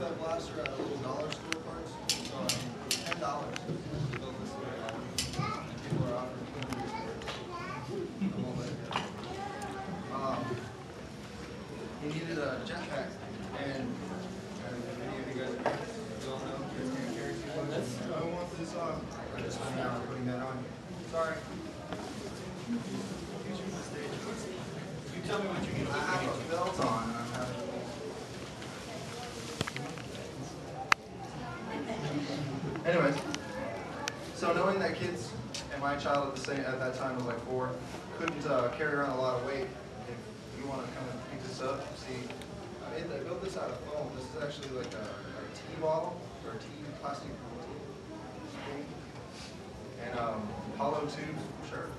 that blaster at a little dollar store parts. So $10 to build this little album. And people are offering $200 for it. I won't let it go. He needed a jetpack, and many of you guys don't know, you guys can't carry too much. I don't want this on. I just went out putting that on. Sorry. You tell me what you need. I have a belt on. Anyways, so knowing that kids and my child at that time was like 4, couldn't carry around a lot of weight. If you want to kind of pick this up, see, I built this out of foam. This is actually like a tea bottle or a tea plastic spoon, and hollow tubes, sure.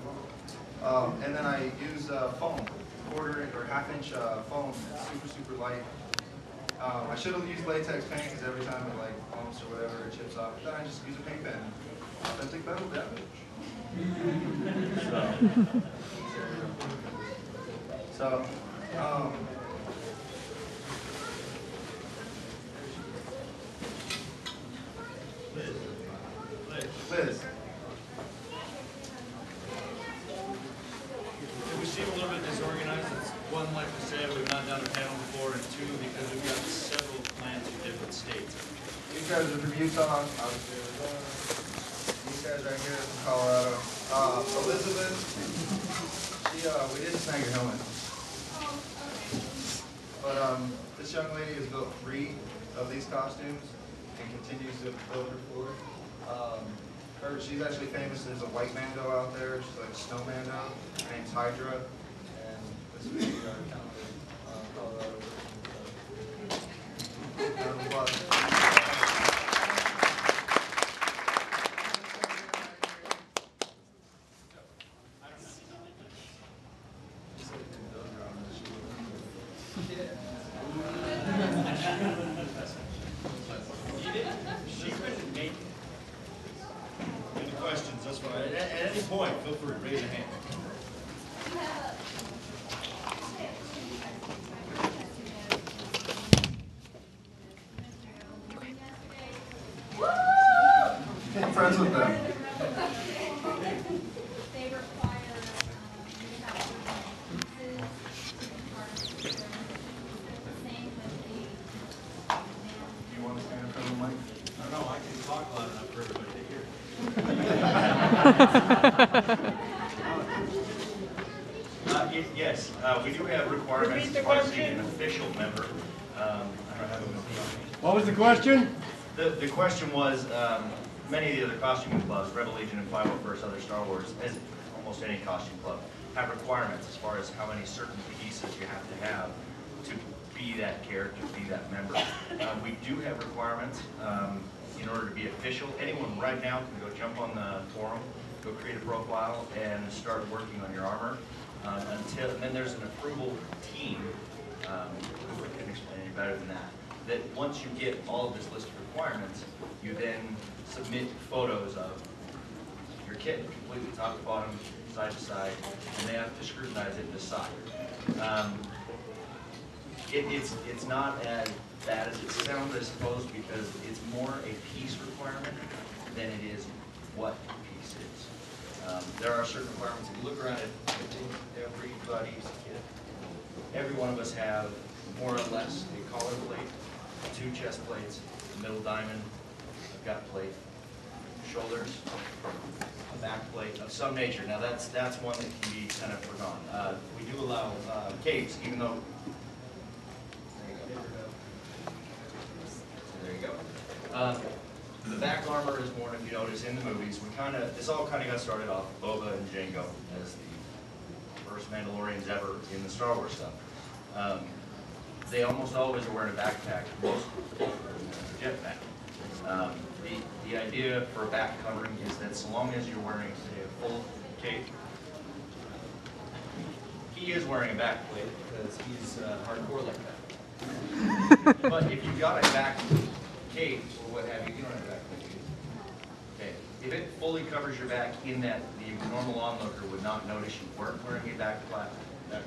And then I used foam, 1/4 or 1/2 inch foam, super light. I should have used latex paint because every time it like bumps or whatever, it chips off. Then I just use a paint pen. Authentic metal damage. So, Liz. We seem a little bit disorganized. It's one, like we said, we've not done a panel before, and 2, because we've got several plants in different states. These guys are from Utah, obviously Arizona. These guys right here from Colorado. Elizabeth, we didn't snag your helmet. But this young lady has built 3 of these costumes and continues to build her 4. She's actually famous as a white mando out there. She's like a snow mando. Her name's Hydra. And this would be our account in Colorado. She couldn't make it. Any questions? That's fine. At any point, feel free to raise your hand. I'm friends with them. You want to stand in front of the mic? I don't know. I can talk loud enough for everybody to hear. Yes, we do have requirements as far as being an official member. I don't have it with me. What was the question? The question was, many of the other costuming clubs, Rebel Legion and 501st, other Star Wars, as almost any costume club, have requirements as far as how many certain pieces you have to have to be that character, be that member. We do have requirements in order to be official. Anyone right now can go jump on the forum, go create a profile, and start working on your armor. And then there's an approval team, who can explain any better than that, that once you get all of this list of requirements, you then submit photos of your kit, completely top to bottom, side to side, and they have to scrutinize it and decide. It's not as bad as it sounds, I suppose, because it's more a piece requirement than it is what piece is. There are certain requirements. If you look around at everybody's kit, every one of us have more or less a collar plate, 2 chest plates, a middle diamond, a gut plate, shoulders, a back plate of some nature. Now that's one that can be kind of forgone. We do allow capes, even though. There you go. The back armor is worn, if you notice, in the movies. This all kind of got started off Boba and Jango as the first Mandalorians ever in the Star Wars stuff. They almost always are wearing a backpack, most jetpack. The idea for a back covering is that so long as you're wearing, say, a full cape, he is wearing a back plate because he's hardcore like that. But if you've got a back cape or what have you, you don't have a back plate. Okay. If it fully covers your back in that the normal onlooker would not notice you weren't wearing a back plate, then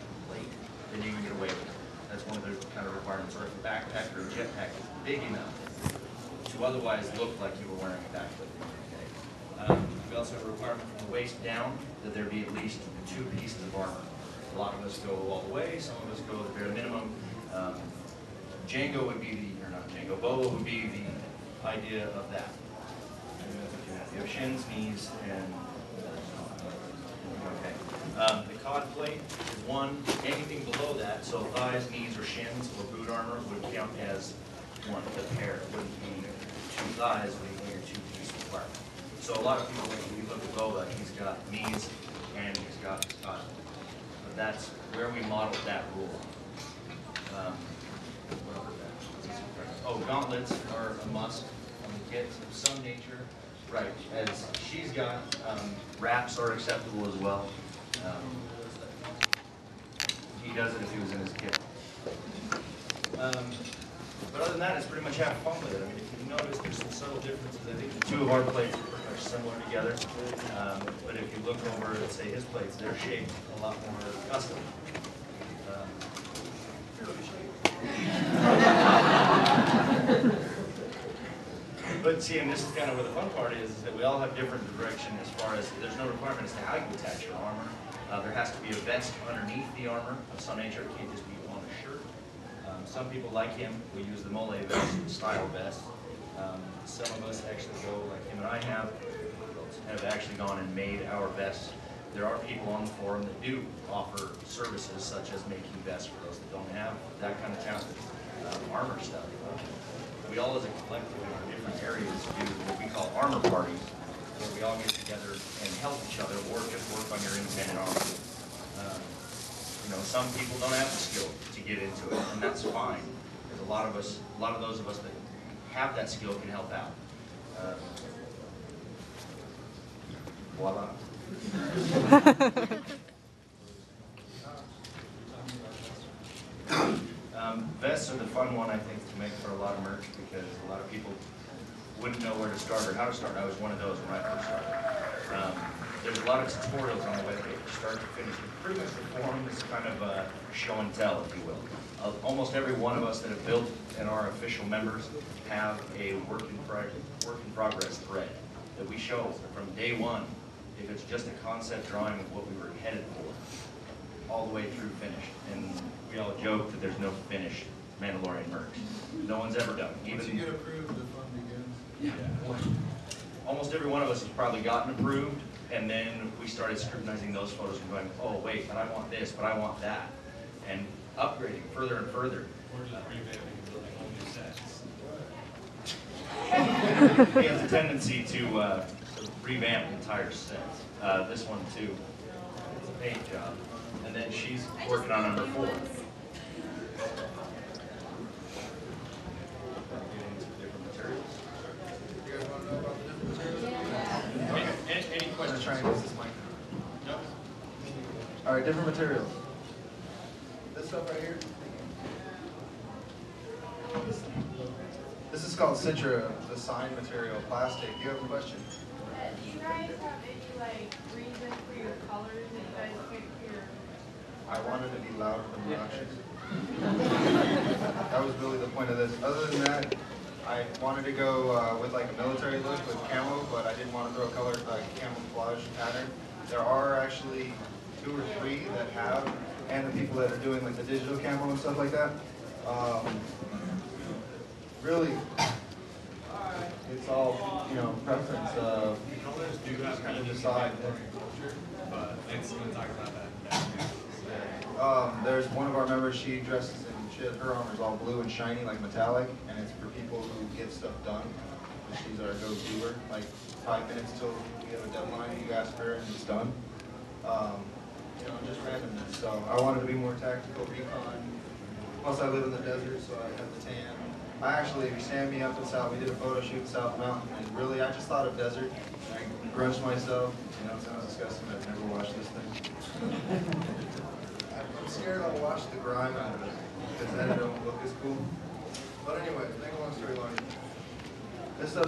you can get away with it. That's one of the kind of requirements. Or if a backpack or a jetpack is big enough to otherwise look like you were wearing a backpack. Okay. We also have a requirement from the waist down that there be at least 2 pieces of armor. A lot of us go all the way, some of us go the bare minimum. Django would be the, or not Django, Boa would be the idea of that. You have shins, knees, and okay. The cod plate is one. Anything below that, so thighs, knees, or shins, or boot armor would count as one. The pair wouldn't be 2 thighs, would be your 2 pieces apart. So a lot of people, when you look at Boa, he's got knees and he's got his cod. But that's where we modeled that rule. Oh, gauntlets are a must. Get some nature. Right, as she's got, wraps are acceptable as well. He does it if he was in his kit. But other than that, it's pretty much have fun with it. I mean, if you notice, there's some subtle differences. I think the 2 of our plates are pretty much similar together. But if you look over, let's say his plates, they're shaped a lot more custom. But see, and this is kind of where the fun part is that we all have different direction as far as there's no requirement as to how you attach your armor. There has to be a vest underneath the armor of some nature. It can't just be on a shirt. Some people like him, we use the mole vest, style vest. Some of us actually go, like him and I have actually gone and made our vests. There are people on the forum that do offer services such as making vests for those that don't have that kind of talent. Armor stuff. We all as a collective in our different areas do what we call armor parties, where we all get together and help each other or just work on your independent armor. You know, some people don't have the skill to get into it, and that's fine. Because a lot of those of us that have that skill can help out. Voila. Vests are the fun one, I think, to make for a lot of merch because a lot of people wouldn't know where to start or how to start. I was one of those when I first started. There's a lot of tutorials on the webpage, start to finish. Pretty much the forum is kind of a show and tell, if you will. Almost every one of us that have built and are official members have a work in progress thread that we show from day one, if it's just a concept drawing of what we were headed for, all the way through finished. And we all joke that there's no finished Mandalorian Mercs. No one's ever done. Once you get approved, the fun begins. Yeah. Almost every one of us has probably gotten approved, and then we started scrutinizing those photos and going, oh wait, but I want this, but I want that. And upgrading further and further. Or just revamping and building whole new sets. He has a tendency to revamp entire sets. This one too. It's a paint job. And then she's working on number 4. You guys want to know about the different materials? Any I'm questions? trying to use this mic. No? All right, different materials. This stuff right here. This is called Citra, the sign material, plastic. Do you have a question? Do you guys have any like reason for your colors that you guys pick for your? I wanted to be loud and obnoxious. That was really the point of this. Other than that, I wanted to go with like a military look with camo, but I didn't want to throw a color like camouflage pattern. There are actually 2 or 3 that have, and the people that are doing like the digital camo and stuff like that. Really, it's all, you know, preference. Colors do have kind of meaning decide. in culture, but it's going to talk about that. There's one of our members, she dresses in, her armor's all blue and shiny, like metallic, and it's for people who get stuff done. She's our go-doer, like 5 minutes till we have a deadline, you ask her and it's done. You know, just randomness. So I wanted to be more tactical, recon. Plus I live in the desert, so I have the tan. I actually, if you stand me up in South, we did a photo shoot in South Mountain, and really I just thought of desert. I grunched myself, you know, it sounds disgusting, I've never washed this thing. I'm scared I'll wash the grime out of it, because then it don't look as cool. But anyway, to make a long story long, this stuff